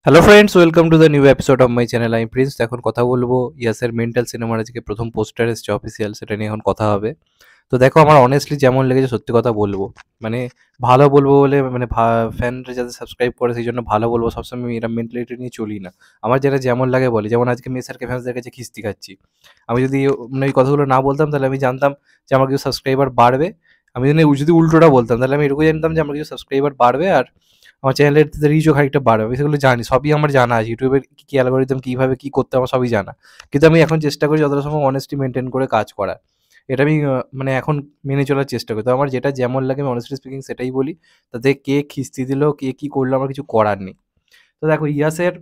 Hello friends, welcome to the new episode of my channel. আমি Prince. এখন কথা বলবো ইয়াসের মেন্টাল সিনেমার আজকে প্রথম পোস্টার এসছে অফিসিয়াল, সেটা নিয়ে এখন কথা হবে। তো দেখো, আমার অনেস্টলি যেমন লেগেছে সত্যি কথা বলবো, মানে ভালো বলবো বলে, মানে ফ্যানরা যাতে সাবস্ক্রাইব করে সেই জন্য ভালো বলবো, সবসময় আমি এরকম মেন্টালিটি নিয়ে চলি না। আমার যেটা যেমন লাগে বলি, যেমন আজকে মেসারকে ফ্যান্সদের কাছে খিস্তি খাচ্ছি। আমি যদি মানে এই কথাগুলো না বলতাম তাহলে আমি জানতাম যে আমার কিছু সাবস্ক্রাইবার বাড়বে। আমি যদি উল্টোটা বলতাম তাহলে আমি এটুকু জানতাম যে আমার কিছু সাবস্ক্রাইবার বাড়বে আর আমার চ্যানেলের রিচও খানিকটা বাড়বে। আমি সেগুলো জানি, সবই আমার জানা আছে। ইউটিউবের কি অ্যালগরিদম কীভাবে কী করতে আমার সবই জানা। কিন্তু আমি এখন চেষ্টা করি যতটা সম্ভব অনেস্টি মেনটেন করে কাজ করার। এটা আমি মানে এখন মেনে চলার চেষ্টা করি। তো আমার যেটা যেমন লাগে আমি অনেস্টলি স্পিকিং সেটাই বলি। তাতে কে খিস্তি দিল, কে কী করলো, আমার কিছু করার নেই। তো দেখো, ইয়াসের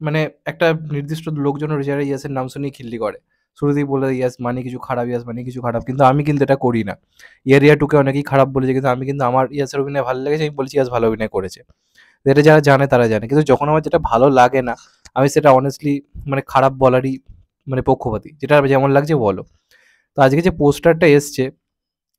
মানে একটা নির্দিষ্ট লোকজন রয়েছে যারা ইয়াসের নাম শুনেই খিল্লি করে। শুরুতেই বলে দেয়, ইয়াস মানে কিছু খারাপ, ইয়াস মানে কিছু খারাপ। কিন্তু আমি কিন্তু এটা করি না। এরিয়া টুকে অনেকেই খারাপ বলেছে, কিন্তু আমি কিন্তু আমার ইয়াসের অভিনয় ভালো লেগেছে, আমি বলছি ইয়াস ভালো অভিনয় করেছে। এটা যারা জানে তারা জানে। কিন্তু যখন আমার যেটা ভালো লাগে না, আমি সেটা অনেস্টলি মানে খারাপ বলারই মানে পক্ষপাতী। যেটা যেমন লাগছে বলো। তো আজকে যে পোস্টারটা এসছে,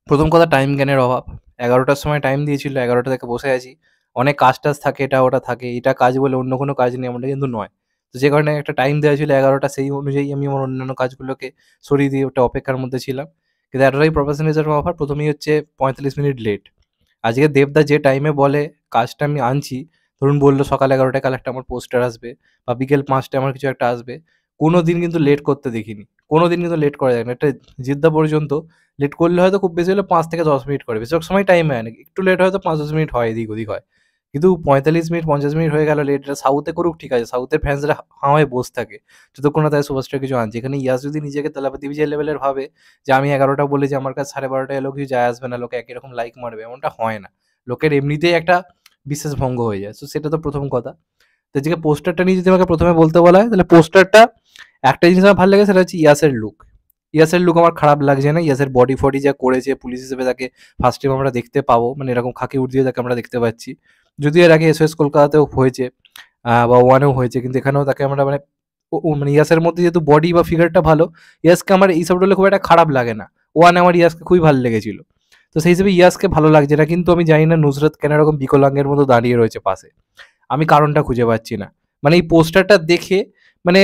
প্রথম কথা টাইম জ্ঞানের অভাব। 11টার সময় টাইম দিয়েছিল, 11টা থেকে বসে আছি। অনেক কাজ টাজ থাকে, এটা ওটা থাকে। এটা কাজ বলে অন্য কোনো কাজ নেই, এমনটা কিন্তু নয়। তো যে কারণে একটা টাইম দেওয়া ছিল 11টা, সেই অনুযায়ী আমি আমার অন্যান্য কাজগুলোকে সরিয়ে দিয়ে ওটা অপেক্ষার মধ্যে ছিলাম। কিন্তু এতটাই প্রফেশনালিজমের অভাব, প্রথমেই হচ্ছে 45 মিনিট লেট। আজকে দেবদা যে টাইমে বলে কাজটা আমি আনছি, ধরুন বললো সকাল 11টায় কাল একটা আমার পোস্টার আসবে বা বিকেল 5টায় আমার কিছু একটা আসবে, কোনো দিন কিন্তু লেট করতে দেখিনি। কোনো দিন কিন্তু লেট করা যায় না। একটা জিদ্দা পর্যন্ত লেট করলে হয়তো খুব বেশি হলে 5 থেকে 10 মিনিট করে। বেশিরভাগ সময় টাইমে আনে। একটু লেট হয়তো 5-10 মিনিট হয়, এদিক ওদিক হয়। কিন্তু 45 মিনিট 50 মিনিট হয়ে গেল লেট। এটা সাউথে করুক ঠিক আছে। সাউথের ফ্যান্সরা হাওয়ায় বসে থাকে। যতক্ষণ না তাদের সুপারস্টার কিছু আনছে। এখানে ইয়াস যদি নিজেকে তেলাপতি বিজয় লেভেলের ভাবে যে আমি 11টা বলেছি, আমার কাছে 12:30 এলেও কিছু যায় আসবে না, লোকে একই রকম লাইক মারবে, এমনটা হয় না। লোকের এমনিতেই একটা বিশ্বাস ভঙ্গ হয়ে যায়। সো সেটা তো প্রথম কথা। তো আজকে পোস্টারটা নিয়ে যদি আমাকে প্রথমে বলতে বলা হয়, তাহলে পোস্টারটা একটা জিনিস আমার ভালো লাগে, সেটা হচ্ছে ইয়াসের লুক। ইয়াসের লুক আমার খারাপ লাগছে না। ইয়াসের বডি ফডি যা করেছে, পুলিশ হিসেবে তাকে ফার্স্ট টাইম আমরা দেখতে পাবো, মানে এরকম খাকি উঠ দিয়ে তাকে আমরা দেখতে পাচ্ছি। যদিও এর আগে এসওএস কলকাতাতেও হয়েছে, বা ওয়ানেও হয়েছে, কিন্তু এখানেও তাকে আমরা মানে মানে ইয়াসের মধ্যে যেহেতু বডি বা ফিগারটা ভালো, ইয়াসকে আমার এইসব রোলে খুব একটা খারাপ লাগে না। ওয়ানে আমার ইয়াসকে খুবই ভালো লেগেছিল। তো সেই হিসেবে ইয়াসকে ভালো লাগছে না। কিন্তু আমি জানি না নুসরাত কেন এরকম বিকলাঙ্গের মতো দাঁড়িয়ে রয়েছে পাশে। আমি কারণটা খুঁজে পাচ্ছি না। মানে এই পোস্টারটা দেখে মানে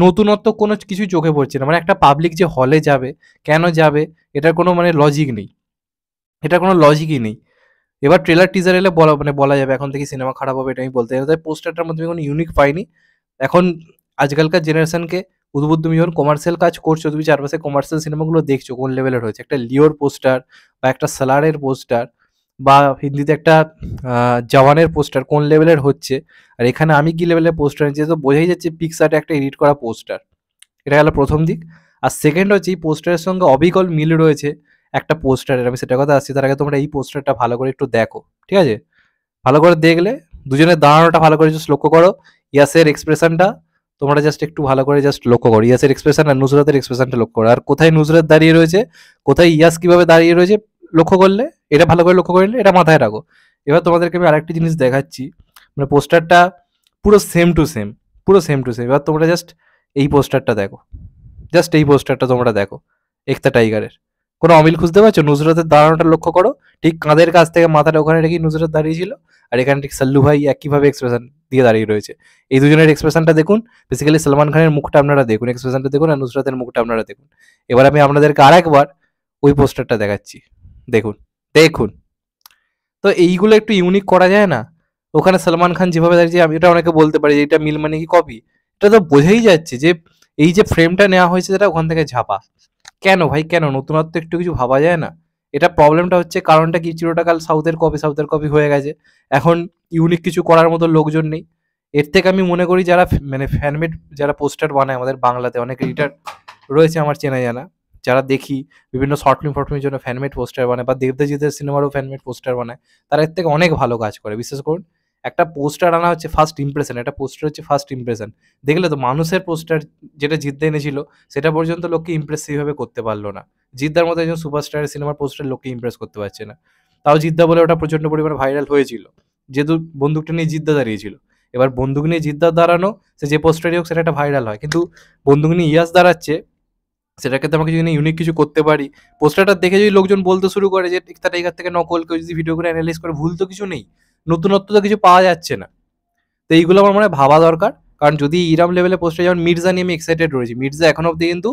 নতুনত্ব কোনো কিছুই চোখে পড়ছে না। মানে একটা পাবলিক যে হলে যাবে, কেন যাবে? এটার কোনো মানে লজিক নেই। এটার কোনো লজিকই নেই। এবার ট্রেলার টিজার এলে বলা যাবে এখন থেকে সিনেমা খারাপ হবে, এটা আমি বলতে চাই না। তবে পোস্টারটার মধ্যে আমি কোনো ইউনিক পাইনি। এখন আজকালকার জেনারেশনকে উদ্বুদ্ধ, তুমি যখন কমার্শিয়াল কাজ করছো, তুমি চারপাশে কমার্শিয়াল সিনেমাগুলো দেখছো কোন লেভেলের হয়েছে। একটা লিওর পোস্টার বা একটা সালারের পোস্টার বা হিন্দিতে একটা জওয়ানের পোস্টার কোন লেভেলের হচ্ছে, আর এখানে আমি কি লেভেলের পোস্টার এনেছি, তো বোঝাই যাচ্ছে পিক্সার্টে একটা এডিট করা পোস্টার। এটা গেল প্রথম দিক। আর সেকেন্ড হচ্ছে এই পোস্টারের সঙ্গে অবিকল মিল রয়েছে একটা পোস্টারের। আমি সেটার কথা আসছি, তার আগে তোমরা এই পোস্টারটা ভালো করে একটু দেখো, ঠিক আছে? ভালো করে দেখলে দুজনের দাঁড়ানোটা ভালো করে জাস্ট লক্ষ্য করো। ইয়াসের এক্সপ্রেশনটা তোমরা জাস্ট একটু ভালো করে জাস্ট লক্ষ্য করো। ইয়াসের এক্সপ্রেশন আর নুসরাতের এক্সপ্রেশনটা লক্ষ্য করো। আর কোথায় নুসরাত দাঁড়িয়ে রয়েছে, কোথায় ইয়াস কিভাবে দাঁড়িয়ে রয়েছে, লক্ষ্য করলে, এটা ভালো করে লক্ষ্য করলে এটা মাথায় রাখো। এবার তোমাদেরকে আমি আরেকটি জিনিস দেখাচ্ছি। মানে পোস্টারটা পুরো সেম টু সেম, পুরো সেম টু সেম। এবার তোমরা জাস্ট এই পোস্টারটা দেখো, জাস্ট এই পোস্টারটা তোমরা দেখো একতা টাইগারের। কোনো অমিল খুঁজতে পারছো? নুসরাতের দাঁড়ানোটা লক্ষ্য করো। ঠিক কাঁধের কাছ থেকে মাথাটা ওখানে রেখেই নুসরাত দাঁড়িয়েছিল। আর এখানে ঠিক সাল্লু ভাই একইভাবে এক্সপ্রেশন দিয়ে দাঁড়িয়ে রয়েছে। এই দুজনের এক্সপ্রেশনটা দেখুন। বেসিক্যালি সালমান খানের মুখটা আপনারা দেখুন, এক্সপ্রেশনটা দেখুন, আর নুসরাতের মুখটা আপনারা দেখুন। এবার আমি আপনাদেরকে আরেকবার ওই পোস্টারটা দেখাচ্ছি। দেখুন, দেখুন। তো এইগুলো একটু ইউনিক করা যায় না? ওখানে সালমান খান যেভাবে দাঁড়িয়েছে, আমি এটা অনেকে বলতে পারি যে এটা মিল মানে কি কপি? এটা তো বোঝাই যাচ্ছে যে এই যে ফ্রেমটা নেওয়া হয়েছে সেটা ওখান থেকে ঝাপা। কেন ভাই, কেন? নতুনত্ব একটু কিছু ভাবা যায় না? এটা প্রবলেমটা হচ্ছে, কারণটা কি, চিরটা কাল সাউথের কপি হয়ে গেছে। এখন ইউনিক কিছু করার মতো লোকজন নেই। এর থেকে আমি মনে করি যারা মানে ফ্যানমেড যারা পোস্টার বানায় আমাদের বাংলাতে, অনেক এডিটার রয়েছে আমার চেনা জানা, যারা দেখি বিভিন্ন শর্ট ফিল্মের জন্য ফ্যানমেড পোস্টার বানায় বা দেবদাজিতের সিনেমারও ফ্যানমেড পোস্টার বানায়, তারা এর থেকে অনেক ভালো কাজ করে। বিশ্বাস করুন, একটা পোস্টার আনা হচ্ছে ফার্স্ট ইমপ্রেশন, একটা পোস্টার হচ্ছে ফার্স্ট ইমপ্রেশন। দেখলে তো মানুষের পোস্টার যেটা জিততে এনেছিল সেটা পর্যন্ত লোককে ইমপ্রেস সেইভাবে করতে পারলো না। জিদ্দার মতো একজন সুপারস্টারের সিনেমার পোস্টার লোককে ইমপ্রেস করতে পারছে না। তাও জিদ্দা বলে ওটা প্রচণ্ড পরিমাণে ভাইরাল হয়েছিল, যেহেতু বন্দুকটা নিয়ে জিদ্দা দাঁড়িয়েছিল। এবার বন্দুক নিয়ে জিদ্দা দাঁড়ানো, সে যে পোস্টারই হোক সেটা একটা ভাইরাল হয়। কিন্তু বন্দুক নিয়ে ইয়াস দাঁড়াচ্ছে, সেটাকে তো আমাকে যদি ইউনিক কিছু করতে পারি। পোস্টারটা দেখে যদি লোকজন বলতে শুরু করে যে টিকতা টাইগার থেকে নকল, কেউ যদি ভিডিও করে অ্যানালাইজ করে, ভুল তো কিছু নেই, নতুনত্ব তো কিছু পাওয়া যাচ্ছে না। তো এইগুলো আমার মনে হয় ভাবা দরকার। কারণ যদি ইরাম লেভেলে পোস্টে, যেমন মির্জা নিয়ে আমি এক্সাইটেড রয়েছি, মির্জা এখন অব্দি কিন্তু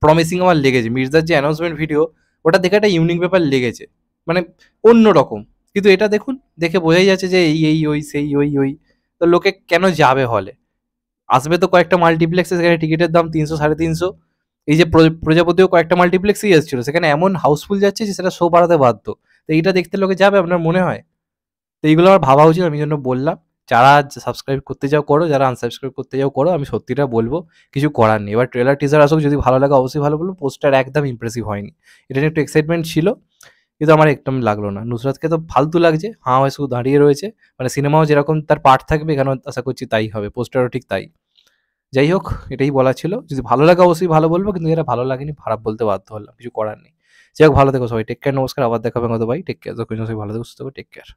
প্রমিসিং আমার লেগেছে, মির্জার যে অ্যানাউন্সমেন্ট ভিডিও ওটা দেখে একটা ইউনিক ব্যাপার লেগেছে, মানে অন্য রকম। কিন্তু এটা দেখুন, দেখে বোঝাই যাচ্ছে যে এই ওই সেই ওই, তো লোকে কেন যাবে হলে? আসবে তো কয়েকটা মাল্টিপ্লেক্সে, সেখানে টিকিটের দাম 300 350। এই যে প্রজাপতিও কয়েকটা মাল্টিপ্লেক্সই এসেছিল, সেখানে এমন হাউসফুল যাচ্ছে যে সেটা শো বাড়াতে বাধ্য। তো এইটা দেখতে লোকে যাবে আপনার মনে হয়? তো এইগুলো আমার ভাবা উচিত, আমি জন্য বললাম। যারা সাবস্ক্রাইব করতে যাও করো, যারা আনসাবস্ক্রাইব করতে যাও করো, আমি সত্যিটা বলবো, কিছু করার নেই। এবার ট্রেলার টিজার আসুক, যদি ভালো লাগে অবশ্যই ভালো বলবো। পোস্টার একদম ইমপ্রেসিভ হয়নি, এটা নিয়ে একটু এক্সাইটমেন্ট ছিল, কিন্তু আমার একদম লাগলো না। নুসরাতকে তো ফালতু লাগছে, হাঁ হয়ে শুধু দাঁড়িয়ে রয়েছে। মানে সিনেমাও যেরকম তার পার্ট থাকবে, এখানেও আশা করছি তাই হবে, পোস্টারও ঠিক তাই। যাই হোক, এটাই বলার ছিল। যদি ভালো লাগে অবশ্যই ভালো বলবো, কিন্তু এটা ভালো লাগেনি, খারাপ বলতে বাধ্য হলাম, কিছু করার নেই। যাই হোক, ভালো থেকো সবাই, টেক কেয়ার, নমস্কার, আবার দেখা হবে হয়তো ভাই, টেক কেয়ার, যতক্ষণ সবাই ভালো থেকো, সুস্থ থেকো, টেক কেয়ার।